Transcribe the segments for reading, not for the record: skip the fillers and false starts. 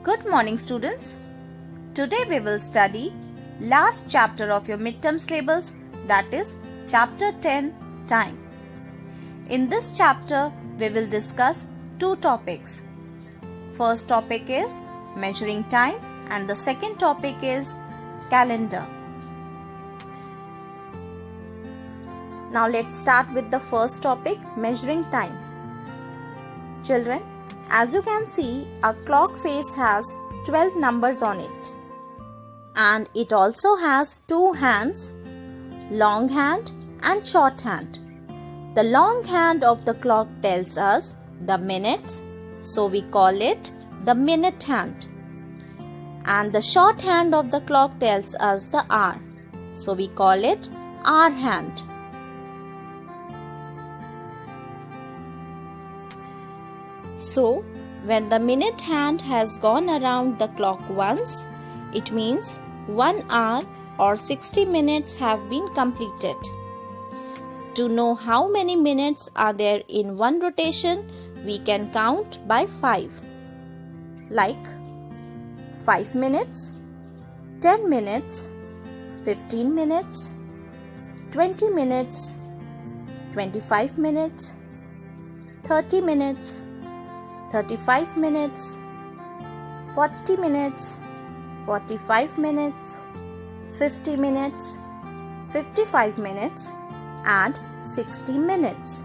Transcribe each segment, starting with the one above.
Good morning, students. Today we will study last chapter of your midterm syllabus, that is chapter 10, Time. In this chapter we will discuss two topics. First topic is measuring time and the second topic is calendar. Now let's start with the first topic, measuring time. Children, as you can see, a clock face has 12 numbers on it. And it also has two hands, long hand and short hand. The long hand of the clock tells us the minutes, so we call it the minute hand. And the short hand of the clock tells us the hour, so we call it hour hand. So, when the minute hand has gone around the clock once, it means 1 hour or 60 minutes have been completed. To know how many minutes are there in one rotation, we can count by 5. Like 5 minutes, 10 minutes, 15 minutes, 20 minutes, 25 minutes, 30 minutes, 35 minutes, 40 minutes, 45 minutes, 50 minutes, 55 minutes and 60 minutes.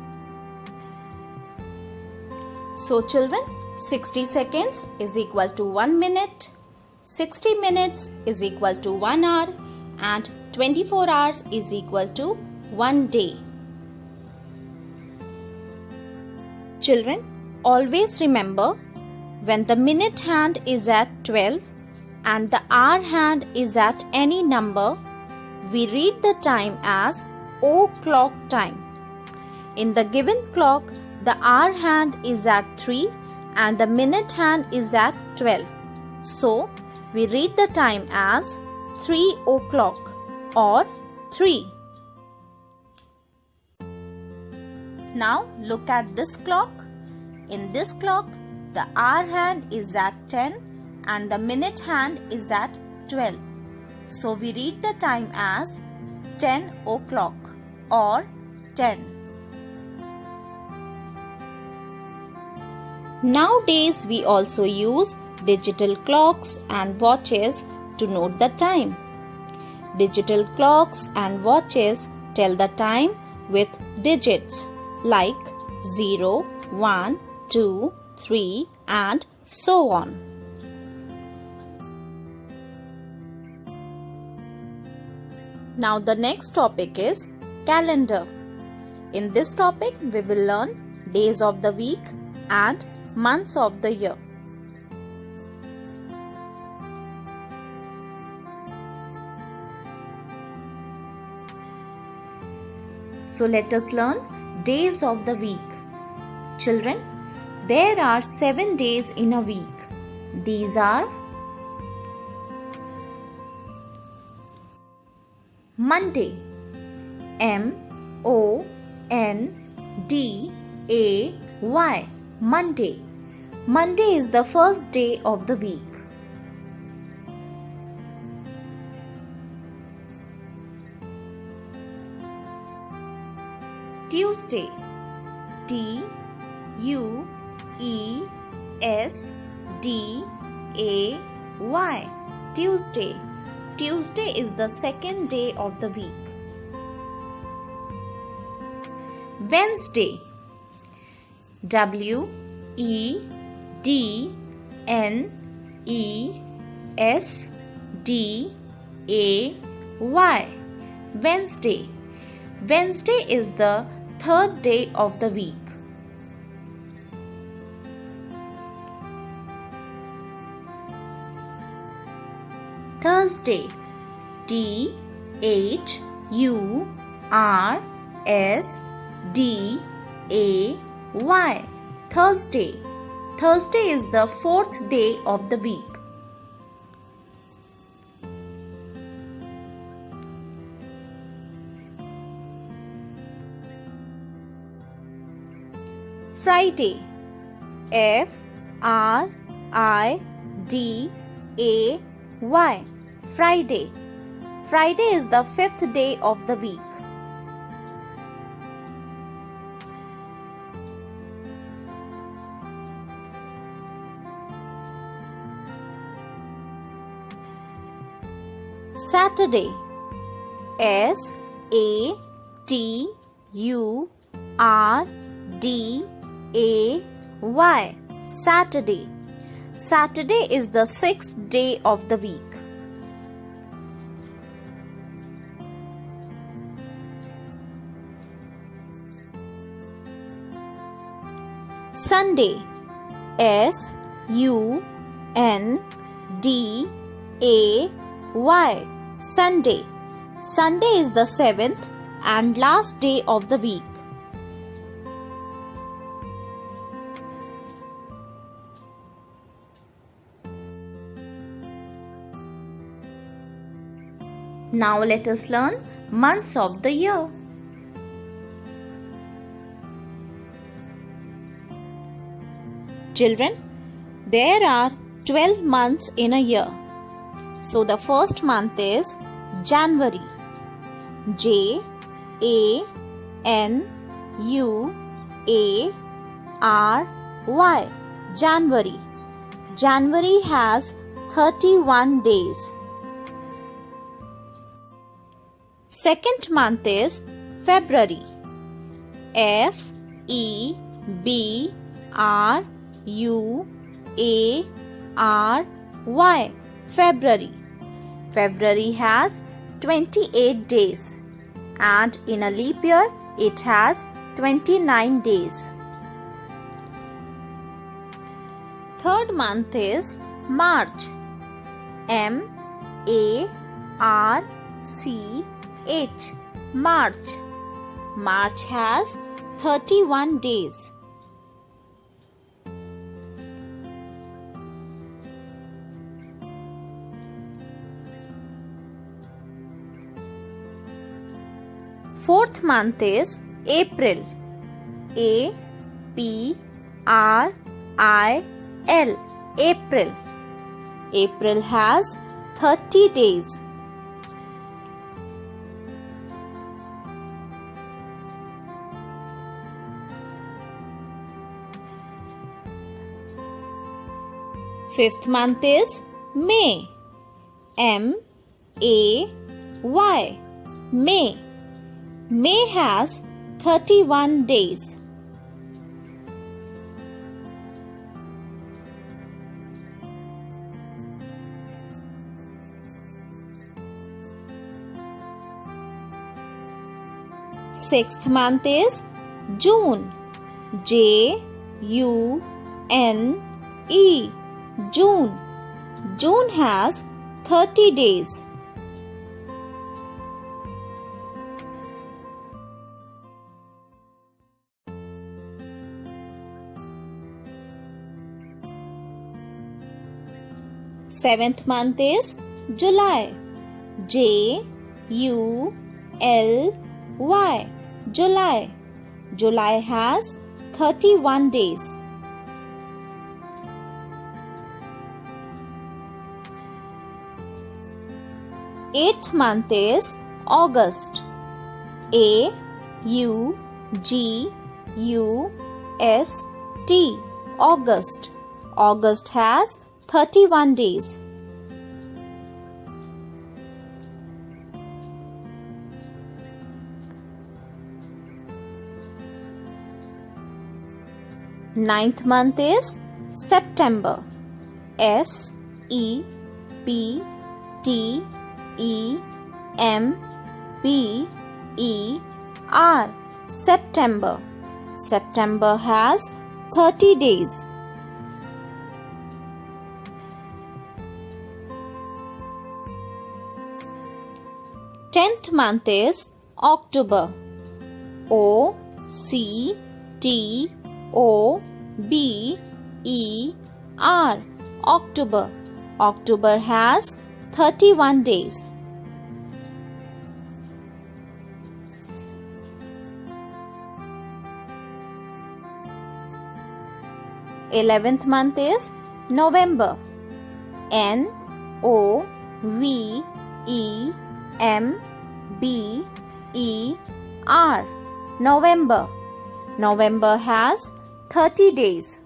So children, 60 seconds is equal to 1 minute, 60 minutes is equal to 1 hour and 24 hours is equal to 1 day. Children, always remember, when the minute hand is at 12 and the hour hand is at any number, we read the time as o'clock time. In the given clock, the hour hand is at 3 and the minute hand is at 12. So, we read the time as 3 o'clock or 3. Now, look at this clock. In this clock, the hour hand is at 10 and the minute hand is at 12. So we read the time as 10 o'clock or 10. Nowadays, we also use digital clocks and watches to note the time. Digital clocks and watches tell the time with digits like 0, 1, 2, 3 and so on. Now the next topic is calendar. In this topic we will learn days of the week and months of the year. So let us learn days of the week. Children, there are 7 days in a week. These are Monday, M-O-N-D-A-Y, Monday. Monday is the first day of the week. Tuesday, T-U-E-S-D-A-Y, Tuesday. Tuesday is the second day of the week. Wednesday, W-E-D-N-E-S-D-A-Y, Wednesday. Wednesday is the third day of the week. Thursday, T-H-U-R-S-D-A-Y, Thursday. Thursday is the fourth day of the week. Friday, F-R-I-D-A-Y, Friday. Friday is the fifth day of the week. Saturday. Saturday. Saturday. Saturday is the sixth day of the week. Sunday. Sunday. Sunday. Sunday is the seventh and last day of the week. Now let us learn months of the year. Children, there are 12 months in a year. So the first month is January. January. January. January has 31 days. Second month is February. February. February. February has 28 days and in a leap year it has 29 days. Third month is March. March. March has 31 days. Fourth month is April. April. April has 30 days. Fifth month is May. May. May has 31 days. Sixth month is June. June. June has 30 days. Seventh month is July. July. July has 31 days. Eighth month is August. August. August has 31 days. Ninth month is September. September. September has 30 days. Tenth month is October. October. October has 31 days. Eleventh month is November. November. November. November has 30 days.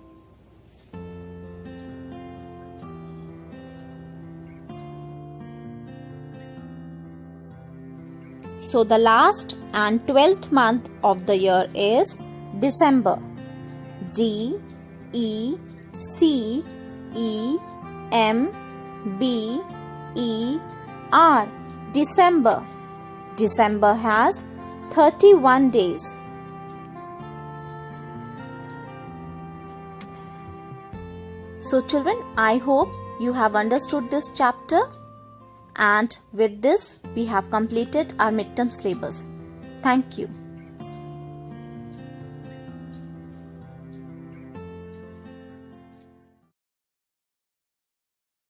So the last and 12th month of the year is December. December. December. December has 31 days. So children, I hope you have understood this chapter, and with this we have completed our midterm syllabus. Thank you.